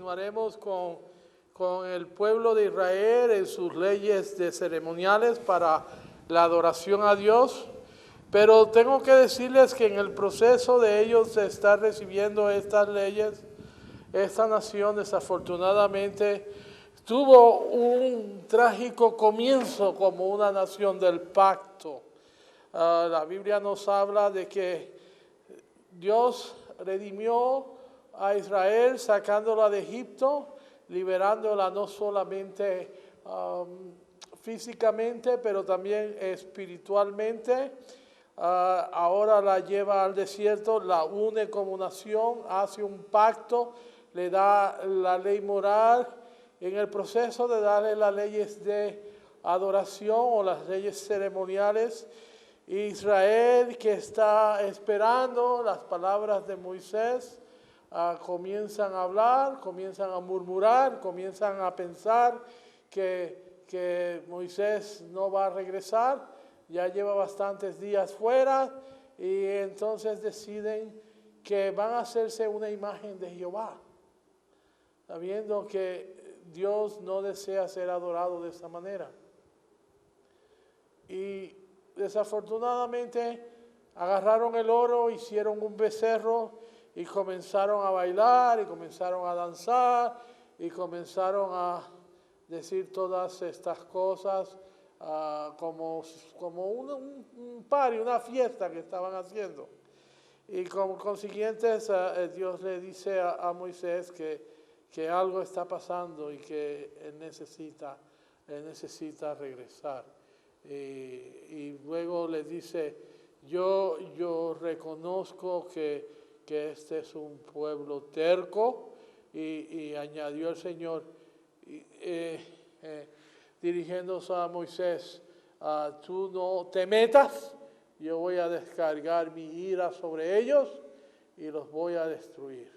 continuaremos con el pueblo de Israel en sus leyes de ceremoniales para la adoración a Dios. Pero tengo que decirles que en el proceso de ellos de estar recibiendo estas leyes, esta nación desafortunadamente tuvo un trágico comienzo como una nación del pacto. La Biblia nos habla de que Dios redimió a Israel sacándola de Egipto, liberándola no solamente físicamente, pero también espiritualmente. Ahora la lleva al desierto, la une como nación, hace un pacto, le da la ley moral. En el proceso de darle las leyes de adoración o las leyes ceremoniales, Israel, que está esperando las palabras de Moisés, comienzan a hablar, comienzan a murmurar, comienzan a pensar que Moisés no va a regresar, ya lleva bastantes días fuera, y entonces deciden que van a hacerse una imagen de Jehová, sabiendo que Dios no desea ser adorado de esa manera. Y desafortunadamente agarraron el oro, hicieron un becerro y comenzaron a bailar y comenzaron a danzar y comenzaron a decir todas estas cosas como un party, una fiesta que estaban haciendo. Y como consiguiente Dios le dice a Moisés que algo está pasando y que él necesita regresar. Y luego le dice, yo reconozco que este es un pueblo terco, y añadió el Señor, dirigiéndose a Moisés, tú no te metas, yo voy a descargar mi ira sobre ellos y los voy a destruir.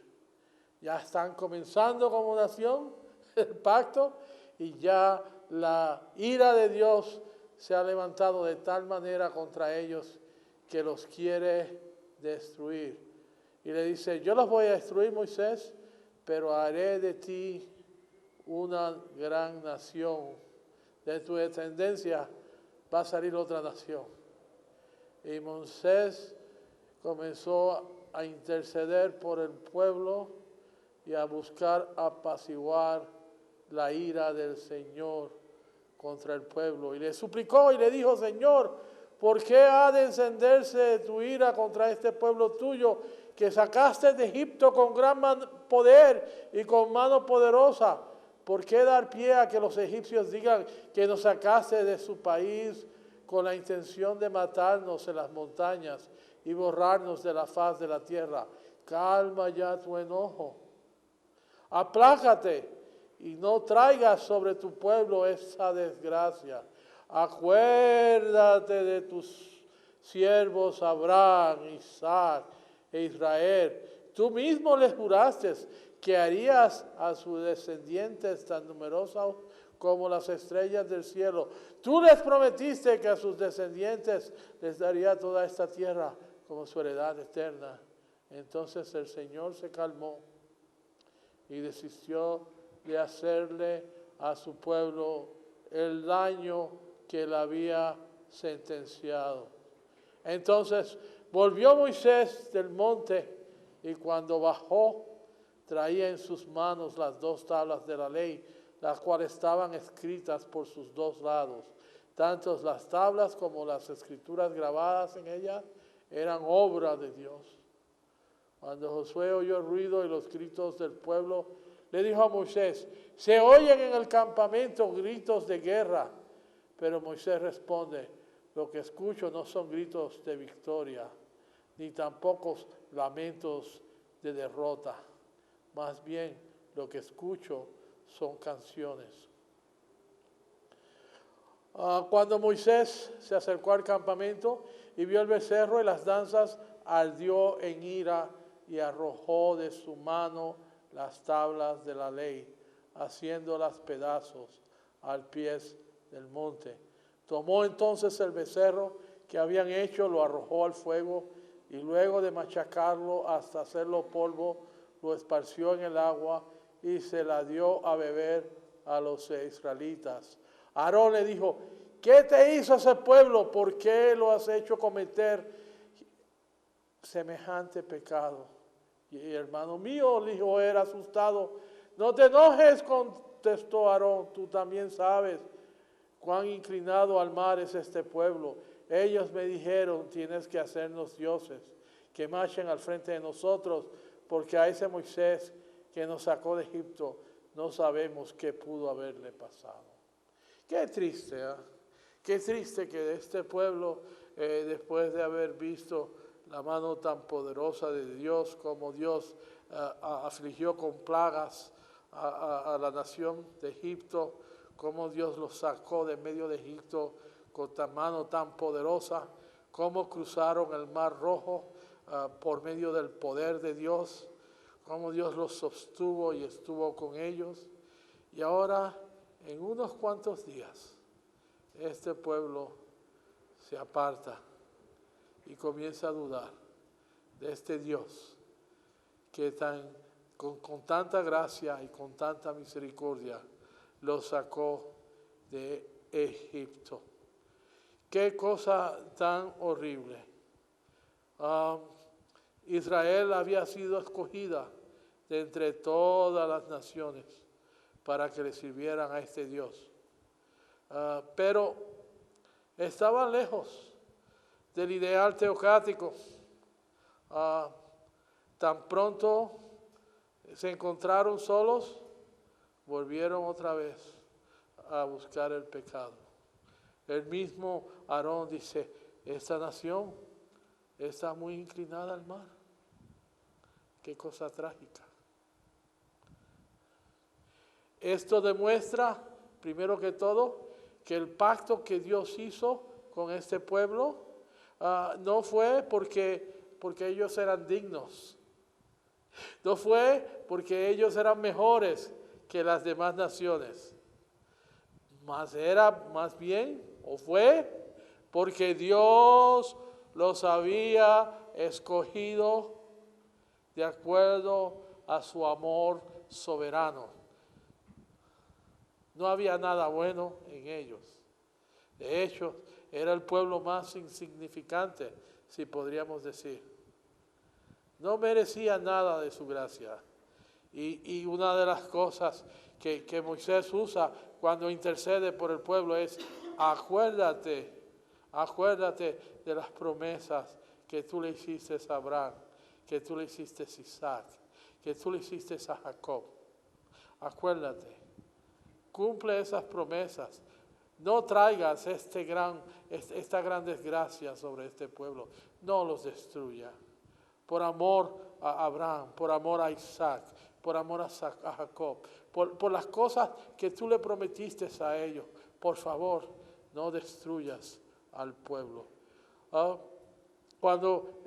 Ya están comenzando como nación el pacto, y ya la ira de Dios se ha levantado de tal manera contra ellos que los quiere destruir. Y le dice, yo los voy a destruir, Moisés, pero haré de ti una gran nación. De tu descendencia va a salir otra nación. Y Moisés comenzó a interceder por el pueblo y a buscar apaciguar la ira del Señor contra el pueblo. Y le suplicó y le dijo, Señor, ¿por qué ha de encenderse tu ira contra este pueblo tuyo que sacaste de Egipto con gran poder y con mano poderosa? ¿Por qué dar pie a que los egipcios digan que nos sacaste de su país con la intención de matarnos en las montañas y borrarnos de la faz de la tierra? Calma ya tu enojo. Aplácate y no traigas sobre tu pueblo esa desgracia. Acuérdate de tus siervos Abraham, Isaac e Israel. Tú mismo les juraste que harías a sus descendientes tan numerosos como las estrellas del cielo. Tú les prometiste que a sus descendientes les daría toda esta tierra como su heredad eterna. Entonces el Señor se calmó y desistió de hacerle a su pueblo el daño que él había sentenciado. Entonces volvió Moisés del monte, y cuando bajó traía en sus manos las 2 tablas de la ley, las cuales estaban escritas por sus 2 lados. Tanto las tablas como las escrituras grabadas en ellas eran obra de Dios. Cuando Josué oyó el ruido y los gritos del pueblo, le dijo a Moisés, se oyen en el campamento gritos de guerra. Pero Moisés responde, lo que escucho no son gritos de victoria, ni tampoco lamentos de derrota. Más bien, lo que escucho son canciones. Cuando Moisés se acercó al campamento y vio el becerro y las danzas, ardió en ira y arrojó de su mano las tablas de la ley, haciéndolas pedazos al pie del monte. Tomó entonces el becerro que habían hecho, lo arrojó al fuego, y luego de machacarlo hasta hacerlo polvo, lo esparció en el agua y se la dio a beber a los israelitas. Aarón le dijo, ¿qué te hizo ese pueblo? ¿Por qué lo has hecho cometer semejante pecado? Y hermano mío, le dijo, era asustado. No te enojes, contestó Aarón, tú también sabes cuán inclinado al mar es este pueblo. Ellos me dijeron, tienes que hacernos dioses que marchen al frente de nosotros, porque a ese Moisés que nos sacó de Egipto no sabemos qué pudo haberle pasado. Qué triste, ¿eh? Qué triste que de este pueblo, después de haber visto la mano tan poderosa de Dios, como Dios afligió con plagas a la nación de Egipto, como Dios los sacó de medio de Egipto con tan mano tan poderosa, cómo cruzaron el Mar Rojo por medio del poder de Dios, cómo Dios los sostuvo y estuvo con ellos. Y ahora, en unos cuantos días, este pueblo se aparta y comienza a dudar de este Dios que con tanta gracia y con tanta misericordia los sacó de Egipto. Qué cosa tan horrible. Israel había sido escogida de entre todas las naciones para que le sirvieran a este Dios. Pero estaban lejos del ideal teocrático. Tan pronto se encontraron solos, volvieron otra vez a buscar el pecado. El mismo Aarón dice, esta nación está muy inclinada al mar. Qué cosa trágica. Esto demuestra, primero que todo, que el pacto que Dios hizo con este pueblo no fue porque ellos eran dignos. No fue porque ellos eran mejores que las demás naciones. Más bien, o fue porque Dios los había escogido de acuerdo a su amor soberano. No había nada bueno en ellos. De hecho, era el pueblo más insignificante, si podríamos decir. No merecía nada de su gracia. Y una de las cosas que Moisés usa cuando intercede por el pueblo es, acuérdate de las promesas que tú le hiciste a Abraham, que tú le hiciste a Isaac, que tú le hiciste a Jacob. Acuérdate, cumple esas promesas. No traigas esta gran desgracia sobre este pueblo. No los destruya. Por amor a Abraham, por amor a Isaac, por amor a Jacob, por las cosas que tú le prometiste a ellos. Por favor, no destruyas al pueblo. Cuando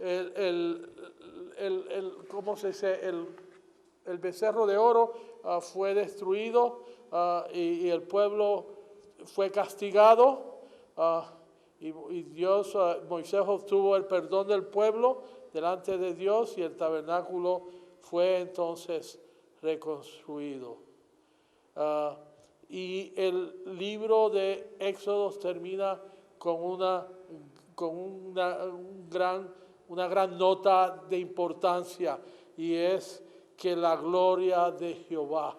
¿cómo se dice? El becerro de oro fue destruido y el pueblo fue castigado y Moisés obtuvo el perdón del pueblo delante de Dios y el tabernáculo fue entonces reconstruido. Y el libro de Éxodo termina con una gran nota de importancia, y es que la gloria de Jehová,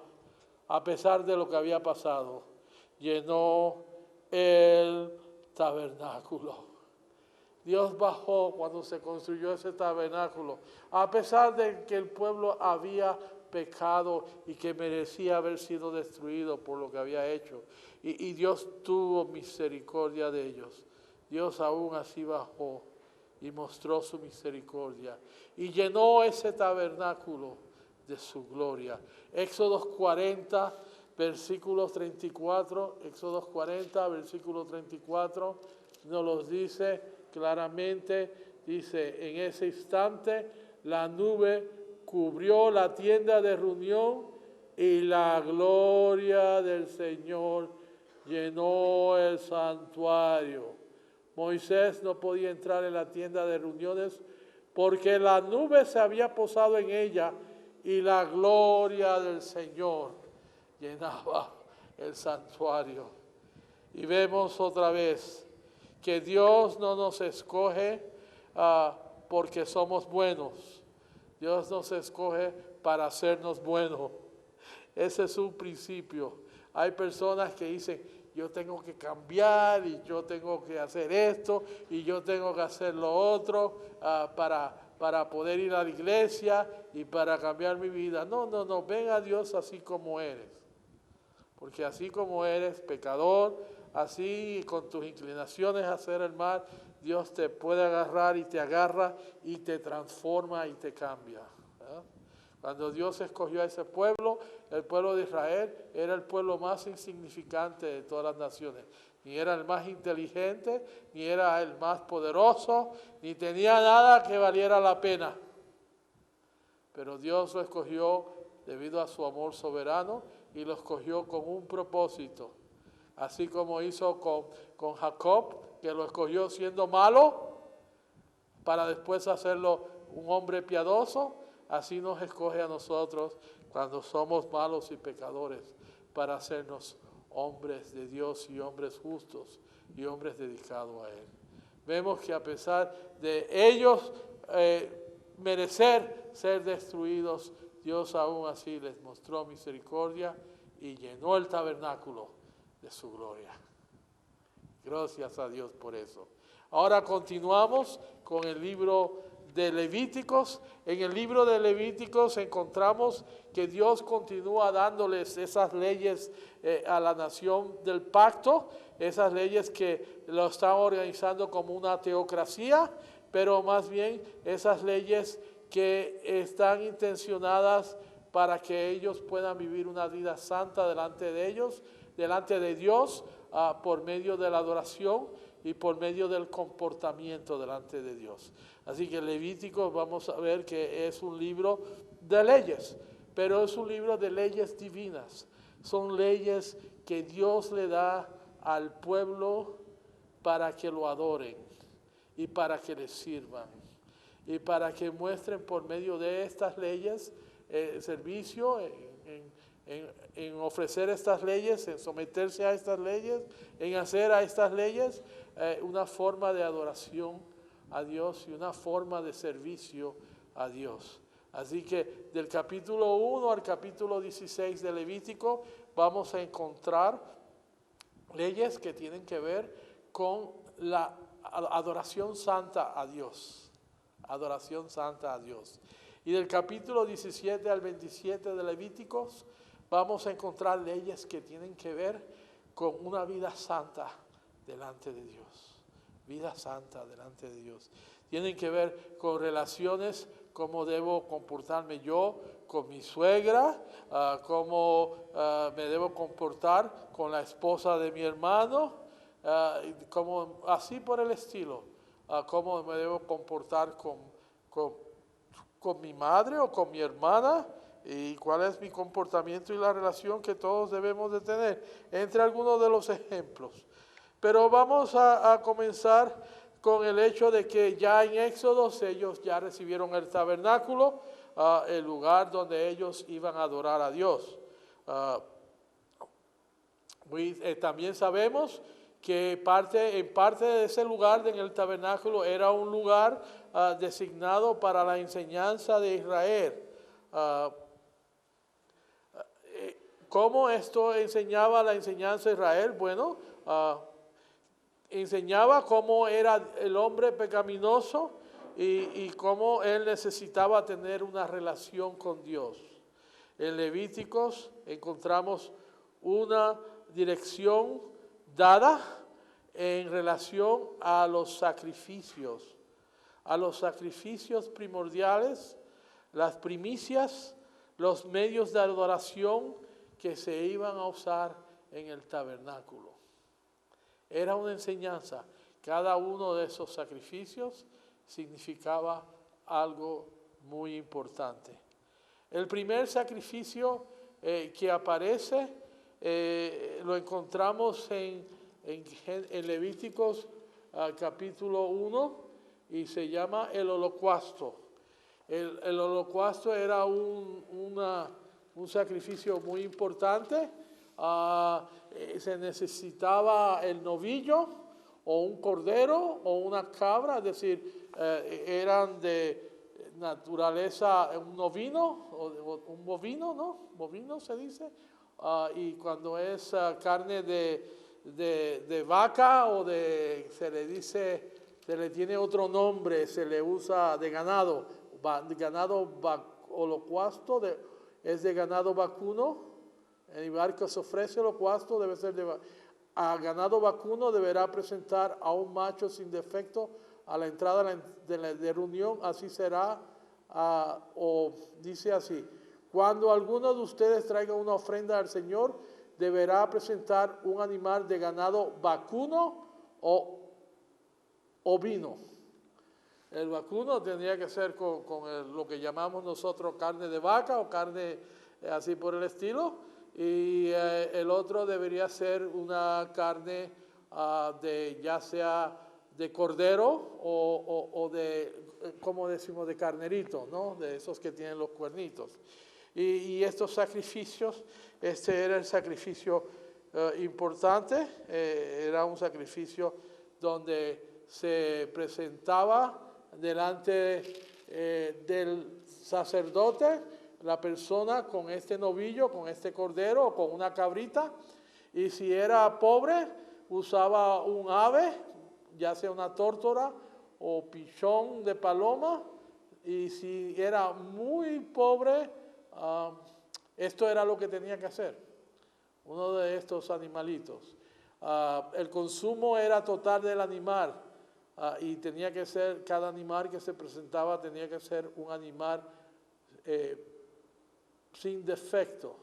a pesar de lo que había pasado, llenó el tabernáculo. Dios bajó cuando se construyó ese tabernáculo, a pesar de que el pueblo había pecado y que merecía haber sido destruido por lo que había hecho. Y Dios tuvo misericordia de ellos. Dios aún así bajó y mostró su misericordia y llenó ese tabernáculo de su gloria. Éxodo 40, versículo 34, Éxodo 40, versículo 34, nos los dice claramente, dice, en ese instante la nube cubrió la tienda de reunión y la gloria del Señor llenó el santuario. Moisés no podía entrar en la tienda de reuniones porque la nube se había posado en ella y la gloria del Señor llenaba el santuario. Y vemos otra vez que Dios no nos escoge porque somos buenos. Dios nos escoge para hacernos buenos. Ese es un principio. Hay personas que dicen, yo tengo que cambiar y yo tengo que hacer esto y yo tengo que hacer lo otro para poder ir a la iglesia y para cambiar mi vida. No, ven a Dios así como eres. Porque así como eres pecador, así con tus inclinaciones a hacer el mal, Dios te puede agarrar y te agarra y te transforma y te cambia. ¿Verdad? Cuando Dios escogió a ese pueblo, el pueblo de Israel era el pueblo más insignificante de todas las naciones. Ni era el más inteligente, ni era el más poderoso, ni tenía nada que valiera la pena. Pero Dios lo escogió debido a su amor soberano y lo escogió con un propósito. Así como hizo con Jacob, que lo escogió siendo malo, para después hacerlo un hombre piadoso, así nos escoge a nosotros cuando somos malos y pecadores, para hacernos hombres de Dios y hombres justos y hombres dedicados a Él. Vemos que a pesar de ellos merecer ser destruidos, Dios aún así les mostró misericordia y llenó el tabernáculo de su gloria. Gracias a Dios por eso. Ahora continuamos con el libro de Levíticos. En el libro de Levíticos encontramos que Dios continúa dándoles esas leyes a la nación del pacto, esas leyes que lo están organizando como una teocracia, pero más bien esas leyes que están intencionadas para que ellos puedan vivir una vida santa delante de Dios, por medio de la adoración y por medio del comportamiento delante de Dios. Así que Levítico vamos a ver que es un libro de leyes, pero es un libro de leyes divinas. Son leyes que Dios le da al pueblo para que lo adoren y para que le sirvan y para que muestren por medio de estas leyes servicio en ofrecer estas leyes, en someterse a estas leyes, en hacer a estas leyes una forma de adoración a Dios y una forma de servicio a Dios. Así que del capítulo 1 al capítulo 16 de Levítico vamos a encontrar leyes que tienen que ver con la adoración santa a Dios. Adoración santa a Dios. Y del capítulo 17 al 27 de Levíticos vamos a encontrar leyes que tienen que ver con una vida santa delante de Dios. Vida santa delante de Dios. Tienen que ver con relaciones, cómo debo comportarme yo con mi suegra, cómo me debo comportar con la esposa de mi hermano, como, así por el estilo, cómo me debo comportar con mi madre o con mi hermana, y cuál es mi comportamiento y la relación que todos debemos de tener, entre algunos de los ejemplos. Pero vamos a comenzar con el hecho de que ya en Éxodo ellos ya recibieron el tabernáculo, el lugar donde ellos iban a adorar a Dios. También sabemos que en parte de ese lugar en el tabernáculo era un lugar designado para la enseñanza de Israel. ¿Cómo esto enseñaba la enseñanza de Israel? Bueno, enseñaba cómo era el hombre pecaminoso y cómo él necesitaba tener una relación con Dios. En Levíticos encontramos una dirección dada en relación a los sacrificios primordiales, las primicias, los medios de adoración que se iban a usar en el tabernáculo. Era una enseñanza. Cada uno de esos sacrificios significaba algo muy importante. El primer sacrificio que aparece lo encontramos en Levíticos capítulo 1 y se llama el holocausto. El holocausto era un sacrificio muy importante. Se necesitaba el novillo o un cordero o una cabra, es decir, eran de naturaleza un novino o un bovino, ¿no? Bovino se dice. Y cuando es carne de vaca o se le dice, se le tiene otro nombre, se le usa de ganado, holocausto es de ganado vacuno. En el barco se ofrece holocausto, debe ser a ganado vacuno deberá presentar a un macho sin defecto a la entrada de reunión, así será, o dice así: cuando alguno de ustedes traiga una ofrenda al Señor, deberá presentar un animal de ganado vacuno o ovino. El vacuno tendría que ser con lo que llamamos nosotros carne de vaca o carne así por el estilo. Y el otro debería ser una carne ya sea de cordero o de, como decimos, de carnerito, ¿no? De esos que tienen los cuernitos. Y estos sacrificios, este era el sacrificio importante, era un sacrificio donde se presentaba delante del sacerdote la persona con este novillo, con este cordero o con una cabrita. Y si era pobre, usaba un ave, ya sea una tórtora o pichón de paloma. Y si era muy pobre, esto era lo que tenía que hacer, uno de estos animalitos. El consumo era total del animal y tenía que ser, cada animal que se presentaba tenía que ser un animal sin defecto.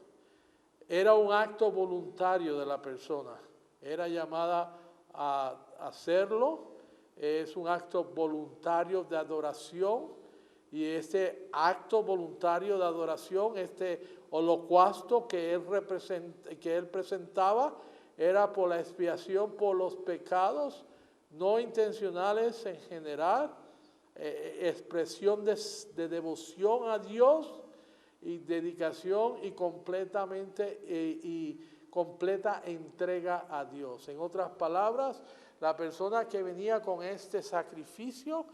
Era un acto voluntario de la persona, era llamada a hacerlo, es un acto voluntario de adoración. Y este acto voluntario de adoración, este holocausto que él presentaba, era por la expiación por los pecados no intencionales en general, expresión de devoción a Dios y dedicación y completa entrega a Dios. En otras palabras, la persona que venía con este sacrificio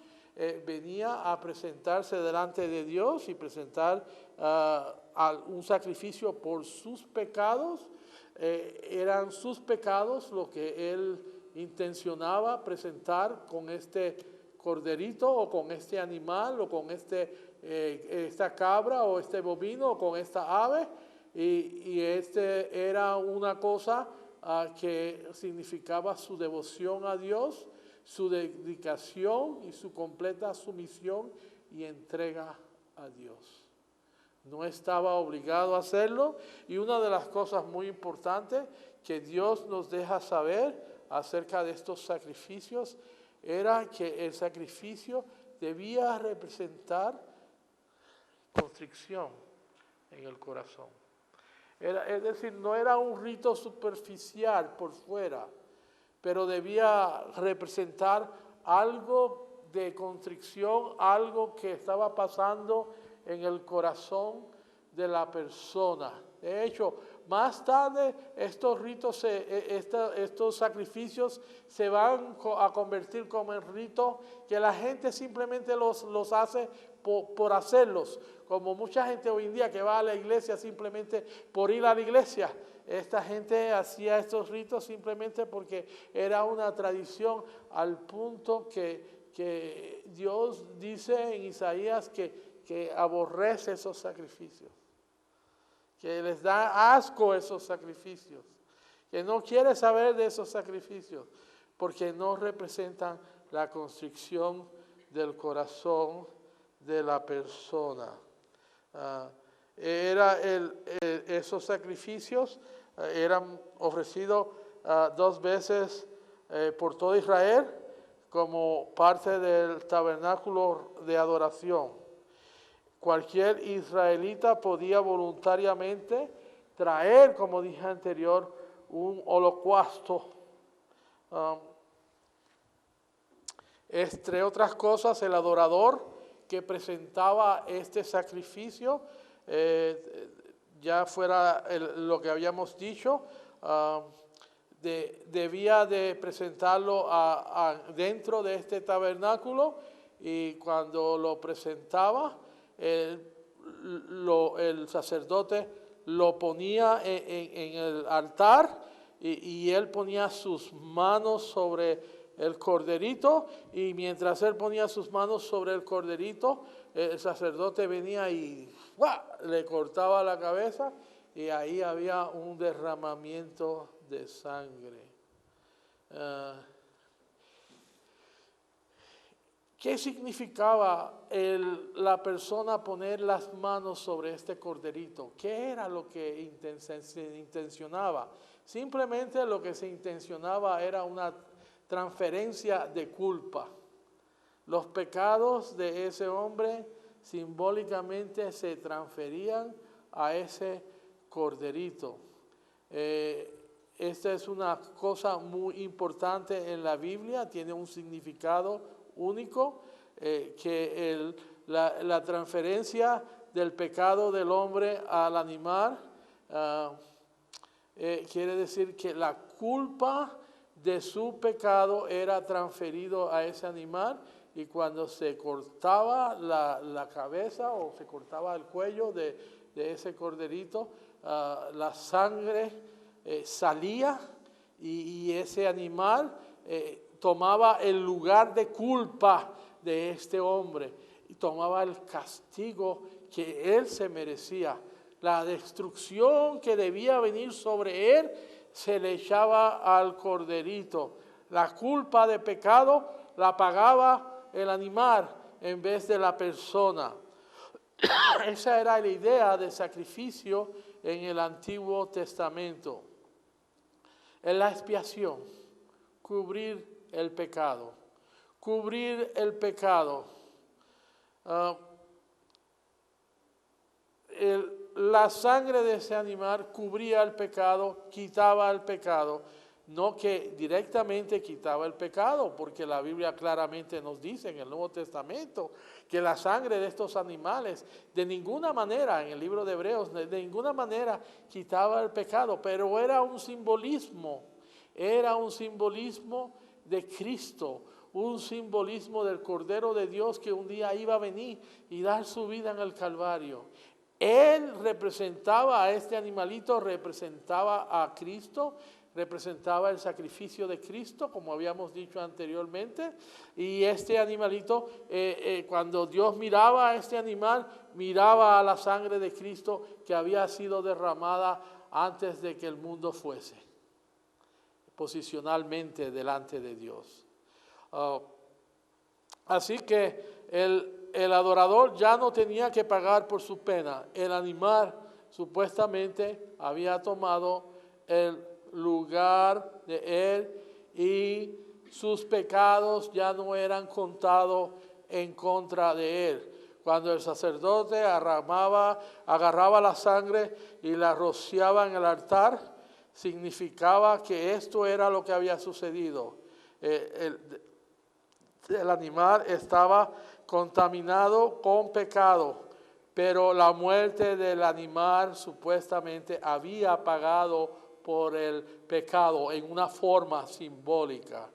venía a presentarse delante de Dios y presentar un sacrificio por sus pecados. Eran sus pecados lo que él intencionaba presentar con este corderito o con este animal o con esta cabra o este bovino o con esta ave. Y este era una cosa que significaba su devoción a Dios, su dedicación y su completa sumisión y entrega a Dios. No estaba obligado a hacerlo. Y una de las cosas muy importantes que Dios nos deja saber acerca de estos sacrificios era que el sacrificio debía representar constricción en el corazón. Es decir, no era un rito superficial por fuera, pero debía representar algo de constricción, algo que estaba pasando en el corazón de la persona. De hecho, más tarde estos ritos, estos sacrificios se van a convertir como en ritos que la gente simplemente los hace por hacerlos. Como mucha gente hoy en día que va a la iglesia simplemente por ir a la iglesia. Esta gente hacía estos ritos simplemente porque era una tradición, al punto que Dios dice en Isaías que aborrece esos sacrificios, que les da asco esos sacrificios, que no quiere saber de esos sacrificios, porque no representan la constricción del corazón de la persona. Esos sacrificios eran ofrecidos 2 veces por todo Israel como parte del tabernáculo de adoración. Cualquier israelita podía voluntariamente traer, como dije anterior, un holocausto. Entre otras cosas, el adorador que presentaba este sacrificio, ya fuera lo que habíamos dicho, debía de presentarlo dentro de este tabernáculo, y cuando lo presentaba, el sacerdote lo ponía en el altar, y él ponía sus manos sobre el corderito, y mientras él ponía sus manos sobre el corderito, el sacerdote venía y ¡guau!, le cortaba la cabeza, y ahí había un derramamiento de sangre. ¿Qué significaba la persona poner las manos sobre este corderito? ¿Qué era lo que se intencionaba? Simplemente lo que se intencionaba era una transferencia de culpa. Los pecados de ese hombre simbólicamente se transferían a ese corderito. Esta es una cosa muy importante en la Biblia, tiene un significado único, que la transferencia del pecado del hombre al animal quiere decir que la culpa de su pecado era transferido a ese animal, y cuando se cortaba la cabeza o se cortaba el cuello de ese corderito, la sangre salía, y ese animal tomaba el lugar de culpa de este hombre y tomaba el castigo que él se merecía. La destrucción que debía venir sobre él se le echaba al corderito. La culpa de pecado la pagaba el animal en vez de la persona. Esa era la idea de sacrificio en el Antiguo Testamento. En la expiación, cubrir el pecado. Cubrir el pecado. La sangre de ese animal cubría el pecado, quitaba el pecado. No que directamente quitaba el pecado, porque la Biblia claramente nos dice en el Nuevo Testamento que la sangre de estos animales de ninguna manera, en el libro de Hebreos, de ninguna manera quitaba el pecado, pero era un simbolismo de Cristo, un simbolismo del Cordero de Dios que un día iba a venir y dar su vida en el Calvario. Él representaba a este animalito, representaba a Cristo, representaba el sacrificio de Cristo, como habíamos dicho anteriormente, y este animalito, cuando Dios miraba a este animal, miraba a la sangre de Cristo que había sido derramada antes de que el mundo fuese, posicionalmente delante de Dios. Así que el adorador ya no tenía que pagar por su pena. El animal supuestamente había tomado el lugar de él, y sus pecados ya no eran contados en contra de él. Cuando el sacerdote agarraba la sangre y la rociaba en el altar, significaba que esto era lo que había sucedido. El animal estaba contaminado con pecado, pero la muerte del animal supuestamente había pagado por el pecado en una forma simbólica.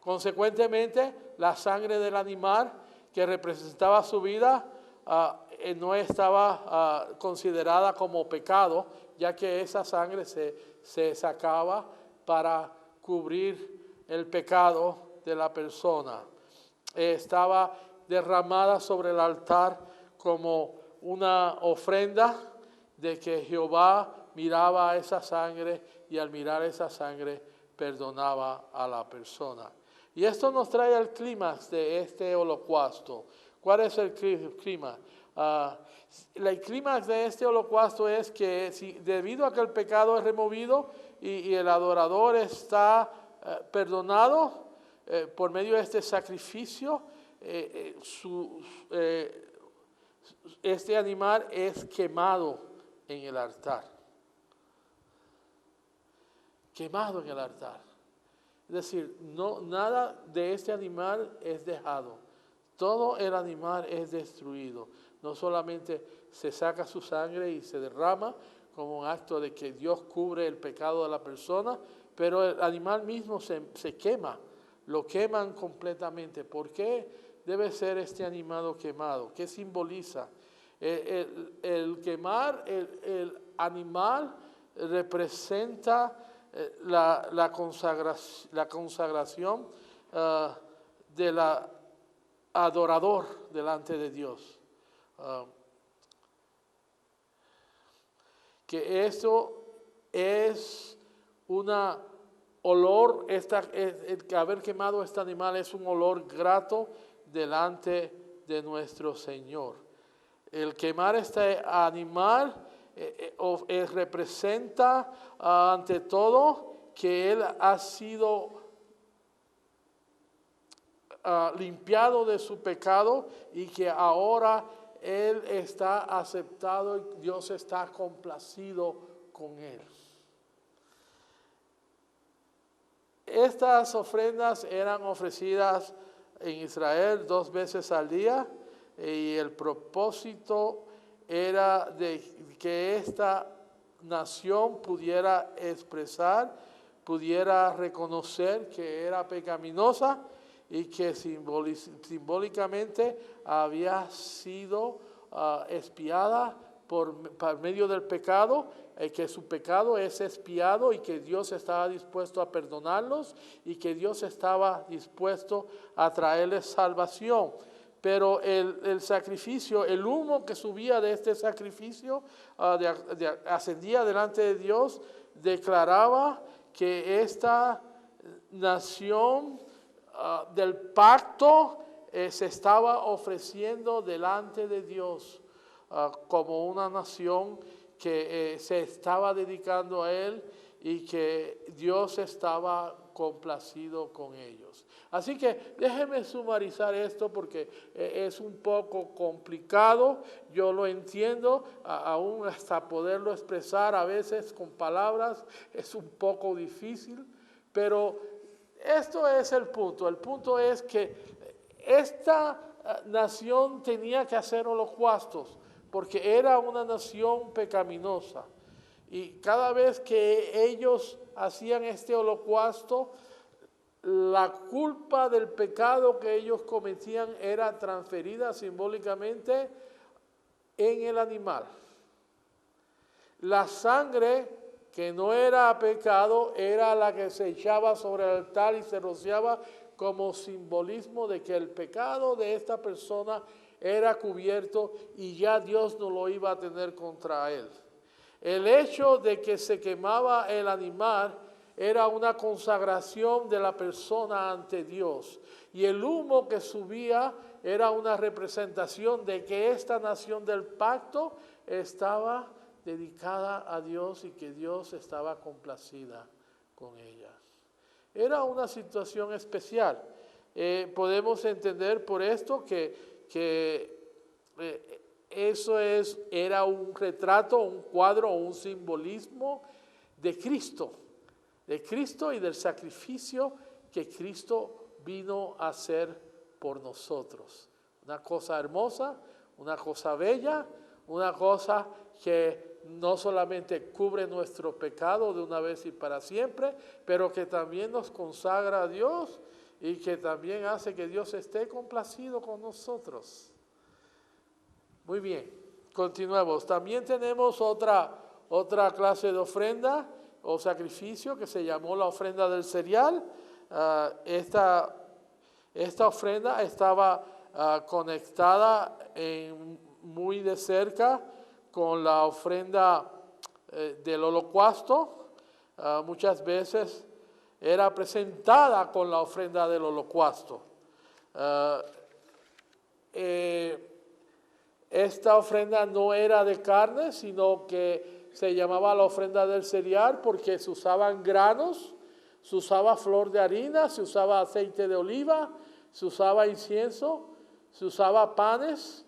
Consecuentemente, la sangre del animal que representaba su vida no estaba considerada como pecado, ya que esa sangre se sacaba para cubrir el pecado de la persona. Estaba derramada sobre el altar como una ofrenda de que Jehová miraba esa sangre, y al mirar esa sangre perdonaba a la persona. Y esto nos trae al clímax de este holocausto. ¿Cuál es el clímax? El clímax de este holocausto es que debido a que el pecado es removido y el adorador está perdonado por medio de este sacrificio, este animal es quemado en el altar. Quemado en el altar. Es decir, nada de este animal es dejado. todo el animal es destruido. No solamente se saca su sangre y se derrama como un acto de que Dios cubre el pecado de la persona, pero el animal mismo se quema, lo queman completamente. ¿Por qué debe ser este animal quemado? ¿Qué simboliza? El quemar el animal representa la consagración del adorador delante de Dios. Que esto es una olor, el haber quemado este animal es un olor grato delante de nuestro Señor. El quemar este animal representa ante todo que Él ha sido limpiado de su pecado y que ahora Él está aceptado y Dios está complacido con Él. Estas ofrendas eran ofrecidas en Israel 2 veces al día y el propósito era de que esta nación pudiera expresar, pudiera reconocer que era pecaminosa y que simbólicamente había sido expiada por medio del pecado, que su pecado es expiado y que Dios estaba dispuesto a perdonarlos y que Dios estaba dispuesto a traerles salvación. Pero el sacrificio, el humo que subía de este sacrificio, ascendía delante de Dios, declaraba que esta nación del pacto se estaba ofreciendo delante de Dios como una nación que se estaba dedicando a Él y que Dios estaba complacido con ellos. Así que déjeme sumarizar esto porque es un poco complicado, yo lo entiendo, aún hasta poderlo expresar a veces con palabras es un poco difícil, pero esto es el punto es que esta nación tenía que hacer holocaustos porque era una nación pecaminosa. Y cada vez que ellos hacían este holocausto, la culpa del pecado que ellos cometían era transferida simbólicamente en el animal. La sangre, que no era pecado, era la que se echaba sobre el altar y se rociaba como simbolismo de que el pecado de esta persona era cubierto y ya Dios no lo iba a tener contra él. El hecho de que se quemaba el animal era una consagración de la persona ante Dios. Y el humo que subía era una representación de que esta nación del pacto estaba dedicada a Dios y que Dios estaba complacida con ella. Era una situación especial. Podemos entender por esto que era un retrato, un cuadro, un simbolismo de Cristo y del sacrificio que Cristo vino a hacer por nosotros. Una cosa hermosa, una cosa bella, una cosa que no solamente cubre nuestro pecado de una vez y para siempre, pero que también nos consagra a Dios y que también hace que Dios esté complacido con nosotros. Muy bien, continuemos. También tenemos otra clase de ofrenda o sacrificio que se llamó la ofrenda del cereal. Esta ofrenda estaba conectada muy de cerca con la ofrenda del holocausto. Muchas veces era presentada con la ofrenda del holocausto. Esta ofrenda no era de carne, sino que se llamaba la ofrenda del cereal porque se usaban granos, se usaba flor de harina, se usaba aceite de oliva, se usaba incienso, se usaba panes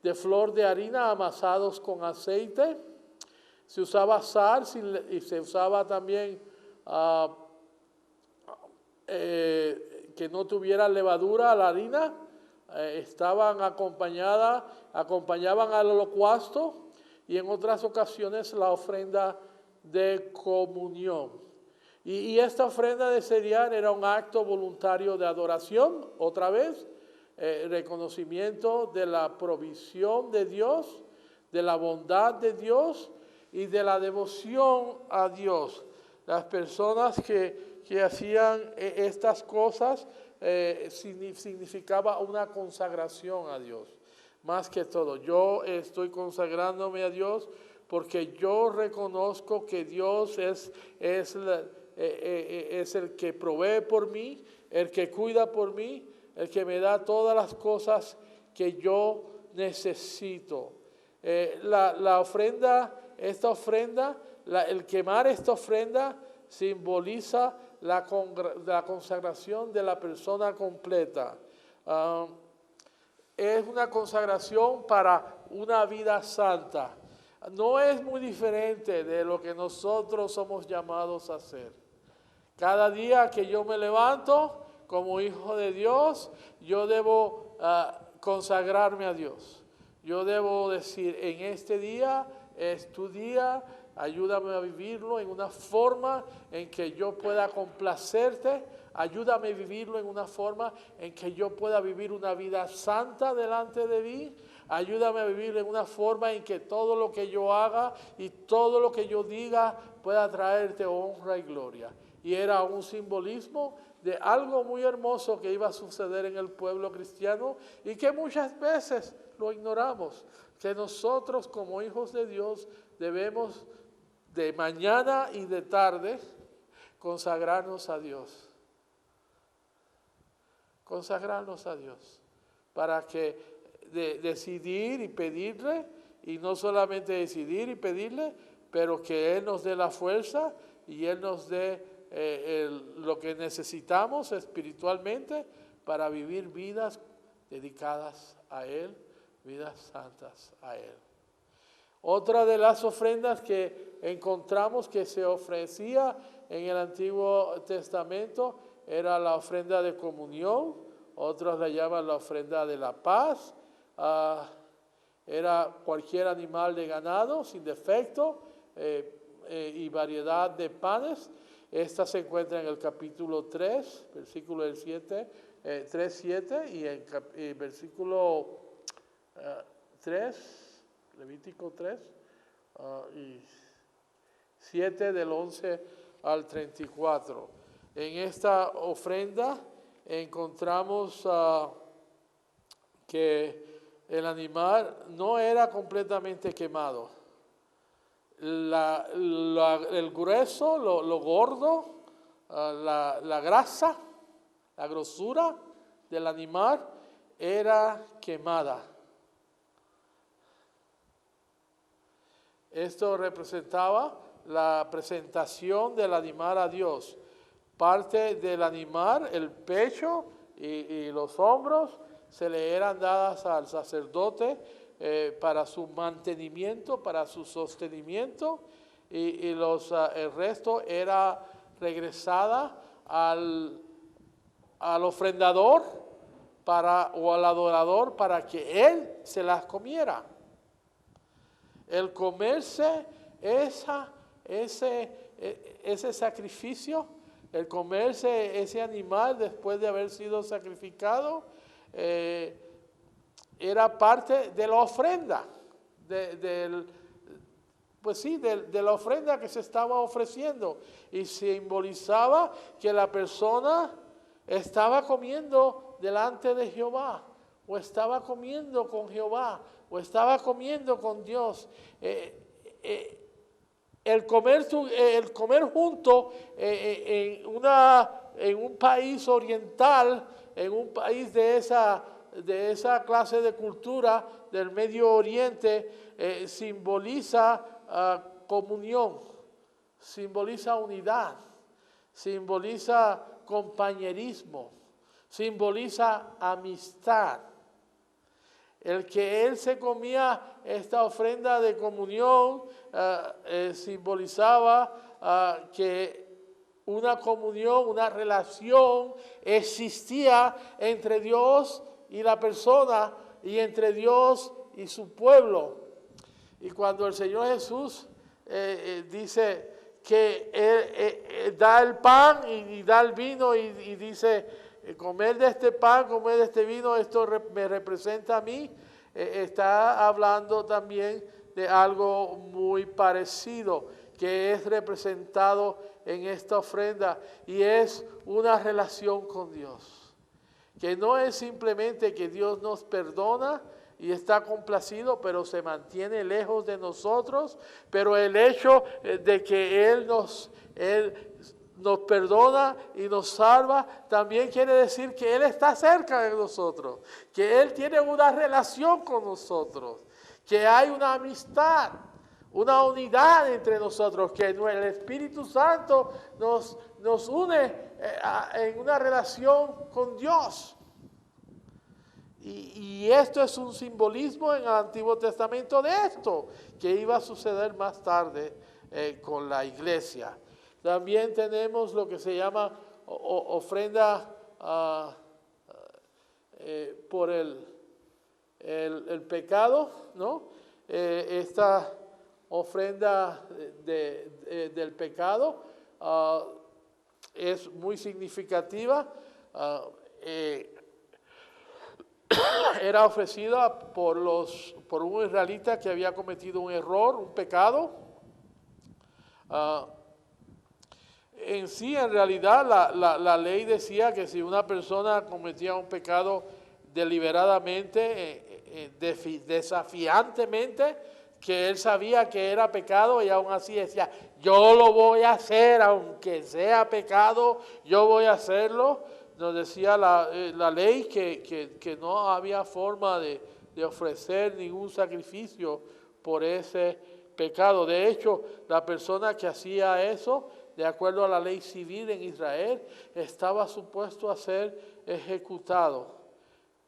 de flor de harina amasados con aceite, se usaba sal y se usaba también que no tuviera levadura la harina, acompañaban al holocausto y en otras ocasiones la ofrenda de comunión. Y esta ofrenda de cereal era un acto voluntario de adoración, otra vez, reconocimiento de la provisión de Dios, de la bondad de Dios y de la devoción a Dios. Las personas que hacían estas cosas significaba una consagración a Dios. Más que todo, yo estoy consagrándome a Dios porque yo reconozco que Dios es el que provee por mí, el que cuida por mí, el que me da todas las cosas que yo necesito. El quemar esta ofrenda simboliza la consagración de la persona completa. Es una consagración para una vida santa. No es muy diferente de lo que nosotros somos llamados a hacer. Cada día que yo me levanto como hijo de Dios, yo debo consagrarme a Dios. Yo debo decir, en este día es tu día, ayúdame a vivirlo en una forma en que yo pueda complacerte. Ayúdame a vivirlo en una forma en que yo pueda vivir una vida santa delante de mí. Ayúdame a vivir en una forma en que todo lo que yo haga y todo lo que yo diga pueda traerte honra y gloria. Y era un simbolismo de algo muy hermoso que iba a suceder en el pueblo cristiano y que muchas veces lo ignoramos. Que nosotros como hijos de Dios debemos de mañana y de tarde consagrarnos a Dios. Consagrarnos a Dios para que decidir y pedirle, y no solamente decidir y pedirle, pero que Él nos dé la fuerza y Él nos dé lo que necesitamos espiritualmente para vivir vidas dedicadas a Él, vidas santas a Él. Otra de las ofrendas que encontramos que se ofrecía en el Antiguo Testamento era la ofrenda de comunión, otros la llaman la ofrenda de la paz. Era cualquier animal de ganado sin defecto y variedad de panes. Esta se encuentra en el capítulo 3, versículo 3:7 y en versículo 3, Levítico 3 y 7 del 11 al 34. En esta ofrenda encontramos que el animal no era completamente quemado. El grueso, lo gordo, la grasa, la grosura del animal era quemada. Esto representaba la presentación del animal a Dios. Parte del animal, el pecho y los hombros, se le eran dadas al sacerdote para su mantenimiento, para su sostenimiento, y el resto era regresada al ofrendador o al adorador para que él se las comiera. El comerse ese sacrificio, el comerse ese animal después de haber sido sacrificado, era parte de la ofrenda, de la ofrenda que se estaba ofreciendo, y simbolizaba que la persona estaba comiendo delante de Jehová, o estaba comiendo con Jehová, o estaba comiendo con Dios. El comer junto en un país oriental, en un país de esa clase de cultura del Medio Oriente, simboliza comunión, simboliza unidad, simboliza compañerismo, simboliza amistad. El que él se comía esta ofrenda de comunión simbolizaba que una comunión, una relación existía entre Dios y la persona y entre Dios y su pueblo. Y cuando el Señor Jesús dice que Él da el pan y da el vino y dice, comer de este pan, comer de este vino, esto me representa a mí, está hablando también de algo muy parecido que es representado en esta ofrenda y es una relación con Dios. Que no es simplemente que Dios nos perdona y está complacido, pero se mantiene lejos de nosotros, pero el hecho de que Él nos perdona y nos salva, también quiere decir que Él está cerca de nosotros, que Él tiene una relación con nosotros, que hay una amistad, una unidad entre nosotros, que el Espíritu Santo nos une en una relación con Dios. Y esto es un simbolismo en el Antiguo Testamento de esto, que iba a suceder más tarde con la iglesia. También tenemos lo que se llama ofrenda por el pecado, ¿no? Esta ofrenda del pecado es muy significativa. Era ofrecida por un israelita que había cometido un error, un pecado. En sí, en realidad, la ley decía que si una persona cometía un pecado deliberadamente, desafiantemente, que él sabía que era pecado y aún así decía, yo lo voy a hacer, aunque sea pecado, yo voy a hacerlo. Nos decía la ley que no había forma de ofrecer ningún sacrificio por ese pecado. De hecho, la persona que hacía eso, de acuerdo a la ley civil en Israel, estaba supuesto a ser ejecutado,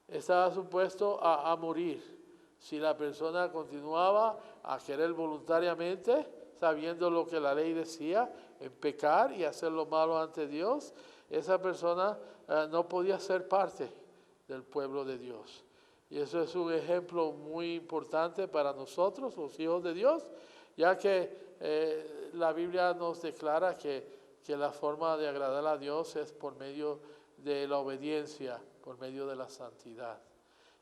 estaba supuesto a morir. Si la persona continuaba a querer voluntariamente, sabiendo lo que la ley decía, en pecar y hacer lo malo ante Dios, esa persona no podía ser parte del pueblo de Dios. Y eso es un ejemplo muy importante para nosotros, los hijos de Dios, ya que la Biblia nos declara que la forma de agradar a Dios es por medio de la obediencia, por medio de la santidad.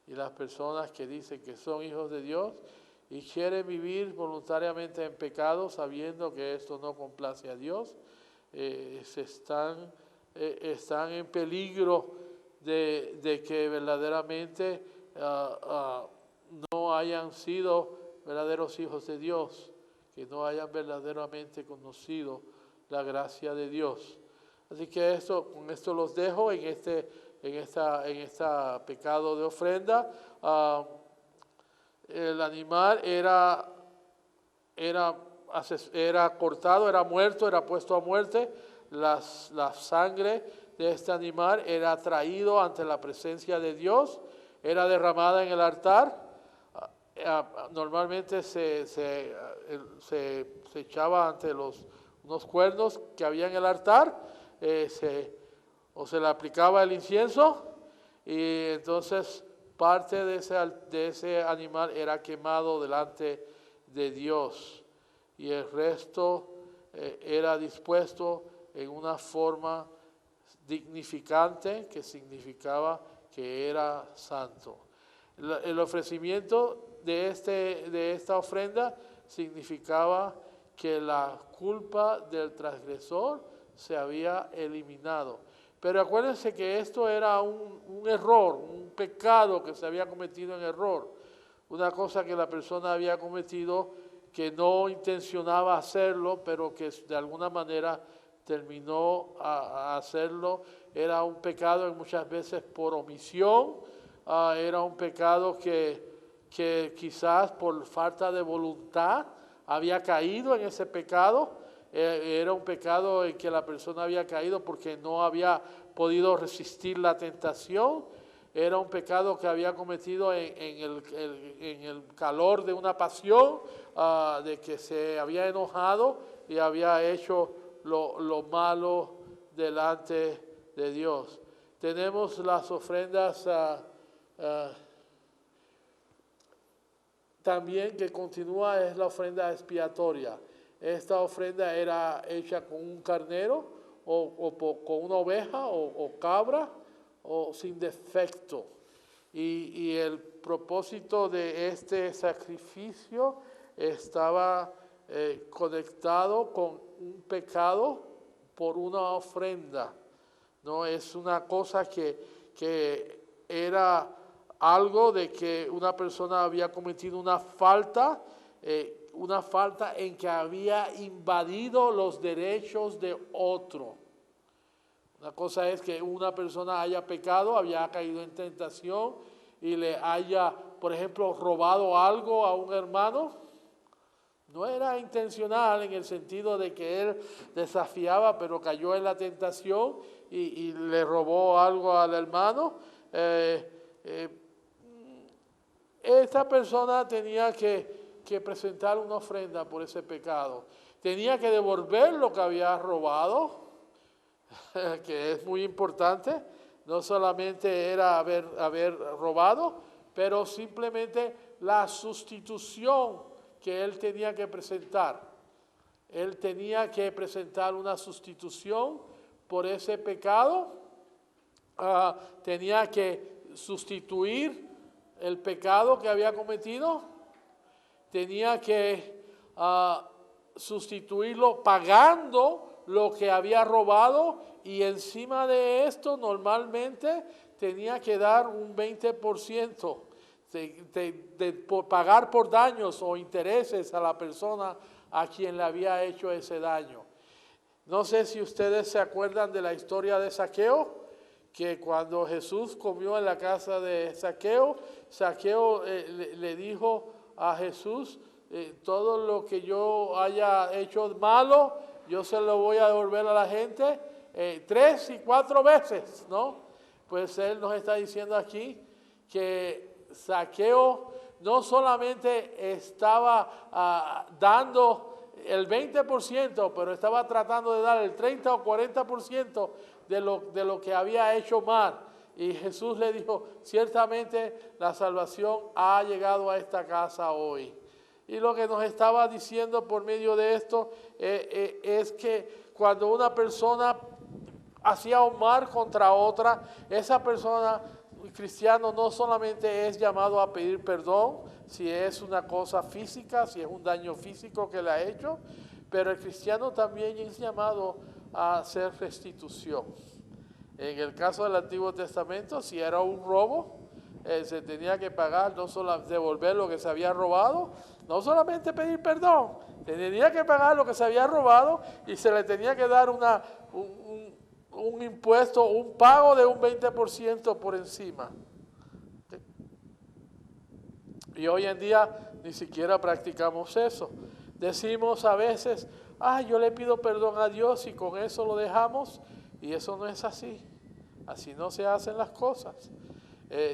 Y las personas que dicen que son hijos de Dios y quieren vivir voluntariamente en pecado, sabiendo que esto no complace a Dios, están en peligro de que verdaderamente no hayan sido verdaderos hijos de Dios, que no hayan verdaderamente conocido la gracia de Dios. Así que con esto los dejo en esta pecado de ofrenda. El animal era cortado, era muerto, era puesto a muerte. La sangre de este animal era traído ante la presencia de Dios, era derramada en el altar. Normalmente se echaba ante unos cuernos que había en el altar, o se le aplicaba el incienso, y entonces parte de ese animal era quemado delante de Dios, y el resto era dispuesto en una forma dignificante que significaba que era santo. El ofrecimiento de esta ofrenda significaba que la culpa del transgresor se había eliminado. Pero acuérdense que esto era un error, un pecado que se había cometido en error. Una cosa que la persona había cometido que no intencionaba hacerlo, pero que de alguna manera terminó a hacerlo. Era un pecado muchas veces por omisión, era un pecado que quizás por falta de voluntad había caído en ese pecado. Era un pecado en que la persona había caído porque no había podido resistir la tentación. Era un pecado que había cometido en el calor de una pasión, de que se había enojado y había hecho lo malo delante de Dios. Tenemos las ofrendas Ah, también que continúa es la ofrenda expiatoria. Esta ofrenda era hecha con un carnero con una oveja o cabra o sin defecto. Y el propósito de este sacrificio estaba conectado con un pecado por una ofrenda. No es una cosa que era algo de que una persona había cometido una falta en que había invadido los derechos de otro. Una cosa es que una persona haya pecado, había caído en tentación y le haya, por ejemplo, robado algo a un hermano. No era intencional en el sentido de que él desafiaba, pero cayó en la tentación y le robó algo al hermano. Esta persona tenía que presentar una ofrenda por ese pecado. Tenía que devolver lo que había robado, que es muy importante. No solamente era haber robado, pero simplemente la sustitución que él tenía que presentar. Él tenía que presentar una sustitución por ese pecado. Tenía que sustituir el pecado que había cometido. Tenía que sustituirlo pagando lo que había robado, y encima de esto normalmente tenía que dar un 20% por pagar por daños o intereses a la persona a quien le había hecho ese daño. No sé si ustedes se acuerdan de la historia de Zaqueo, que cuando Jesús comió en la casa de Zaqueo, Zaqueo le dijo a Jesús, todo lo que yo haya hecho malo, yo se lo voy a devolver a la gente 3 y 4 veces, ¿no? Pues él nos está diciendo aquí que Zaqueo no solamente estaba dando el 20%, pero estaba tratando de dar el 30 o 40% de lo que había hecho mal. Y Jesús le dijo, ciertamente la salvación ha llegado a esta casa hoy. Y lo que nos estaba diciendo por medio de esto es que cuando una persona hacía un mal contra otra, esa persona, el cristiano, no solamente es llamado a pedir perdón, si es una cosa física, si es un daño físico que le ha hecho, pero el cristiano también es llamado a hacer restitución. En el caso del Antiguo Testamento, si era un robo, se tenía que pagar, no solo devolver lo que se había robado, no solamente pedir perdón, tenía que pagar lo que se había robado y se le tenía que dar un impuesto, un pago de un 20% por encima. Y hoy en día ni siquiera practicamos eso. Decimos a veces, yo le pido perdón a Dios y con eso lo dejamos, y eso no es así. Así no se hacen las cosas.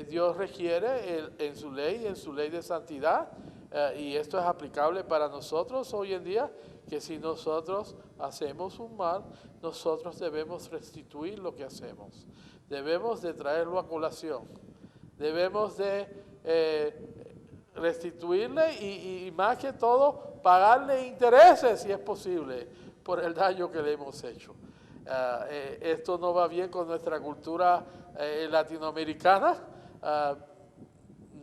Dios requiere en su ley de santidad, y esto es aplicable para nosotros hoy en día, que si nosotros hacemos un mal, nosotros debemos restituir lo que hacemos. Debemos de traerlo a colación. Debemos de restituirle y más que todo pagarle intereses si es posible por el daño que le hemos hecho. Esto no va bien con nuestra cultura latinoamericana.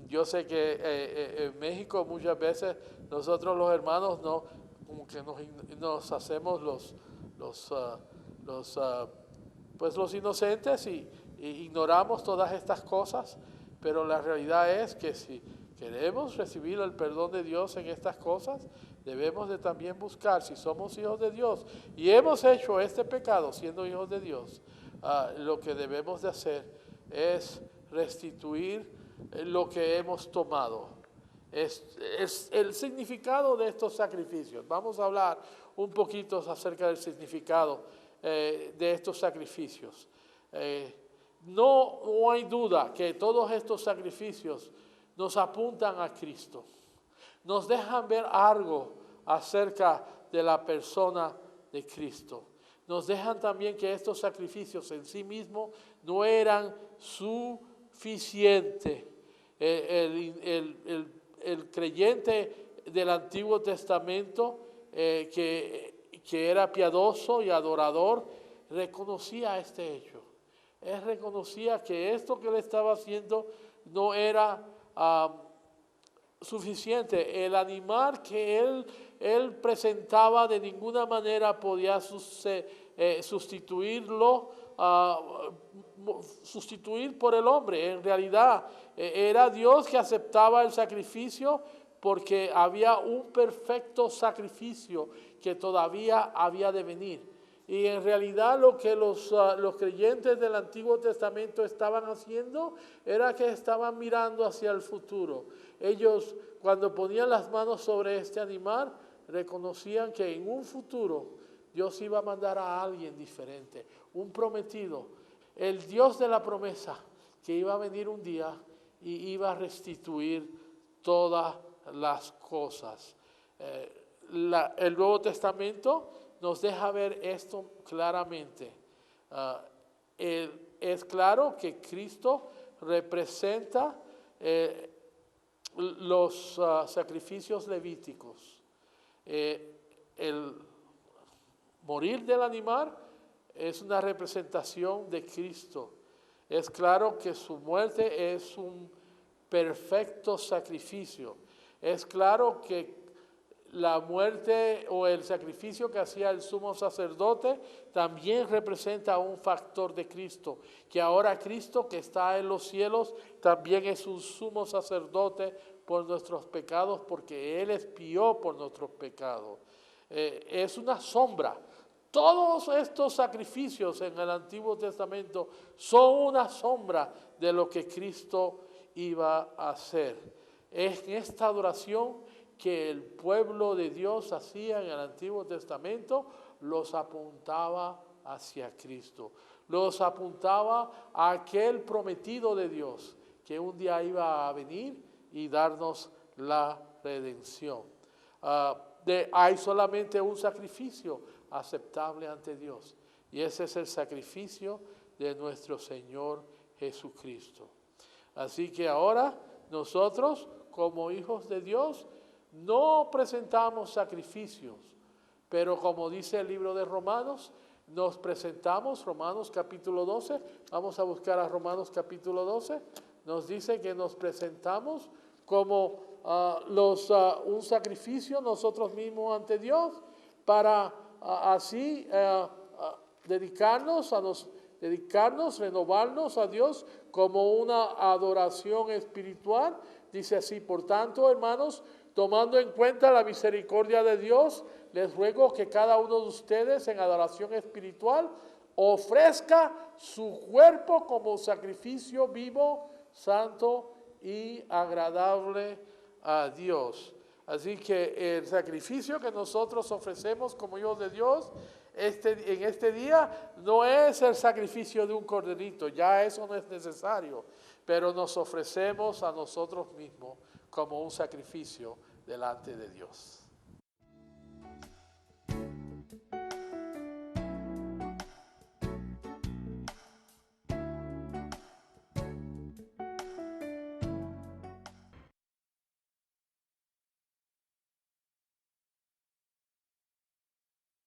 Yo sé que en México muchas veces nosotros los hermanos como que nos hacemos los inocentes y ignoramos todas estas cosas, pero la realidad es que si queremos recibir el perdón de Dios en estas cosas, debemos de también buscar, si somos hijos de Dios y hemos hecho este pecado siendo hijos de Dios, lo que debemos de hacer es restituir lo que hemos tomado. Es el significado de estos sacrificios. Vamos a hablar un poquito acerca del significado de estos sacrificios. No hay duda que todos estos sacrificios nos apuntan a Cristo. Nos dejan ver algo acerca de la persona de Cristo. Nos dejan también que estos sacrificios en sí mismos no eran suficientes El creyente del Antiguo Testamento que era piadoso y adorador, reconocía este hecho. Él reconocía que esto que él estaba haciendo no era suficiente. El animal que él presentaba de ninguna manera podía sustituir por el hombre. En realidad era Dios que aceptaba el sacrificio, porque había un perfecto sacrificio que todavía había de venir. Y en realidad lo que los creyentes del Antiguo Testamento estaban haciendo era que estaban mirando hacia el futuro. Ellos, cuando ponían las manos sobre este animal, reconocían que en un futuro Dios iba a mandar a alguien diferente, un prometido, el Dios de la promesa, que iba a venir un día y iba a restituir todas las cosas. El Nuevo Testamento nos deja ver esto claramente. Es claro que Cristo representa los sacrificios levíticos. El morir del animal es una representación de Cristo. Es claro que su muerte es un perfecto sacrificio. Es claro que la muerte o el sacrificio que hacía el sumo sacerdote también representa un factor de Cristo, que ahora Cristo que está en los cielos también es un sumo sacerdote por nuestros pecados, porque Él expió por nuestros pecados. Es una sombra. Todos estos sacrificios en el Antiguo Testamento son una sombra de lo que Cristo iba a hacer. Es en esta adoración que el pueblo de Dios hacía en el Antiguo Testamento, los apuntaba hacia Cristo. Los apuntaba a aquel prometido de Dios, que un día iba a venir y darnos la redención. Hay solamente un sacrificio aceptable ante Dios, y ese es el sacrificio de nuestro Señor Jesucristo. Así que ahora nosotros, como hijos de Dios, no presentamos sacrificios, pero como dice el libro de Romanos, nos presentamos, Romanos capítulo 12, vamos a buscar a Romanos capítulo 12, nos dice que nos presentamos como un sacrificio nosotros mismos ante Dios, para así dedicarnos, renovarnos a Dios como una adoración espiritual. Dice así: por tanto, hermanos, tomando en cuenta la misericordia de Dios, les ruego que cada uno de ustedes en adoración espiritual ofrezca su cuerpo como sacrificio vivo, santo y agradable a Dios. Así que el sacrificio que nosotros ofrecemos como hijos de Dios en este día no es el sacrificio de un corderito, ya eso no es necesario, pero nos ofrecemos a nosotros mismos como un sacrificio delante de Dios.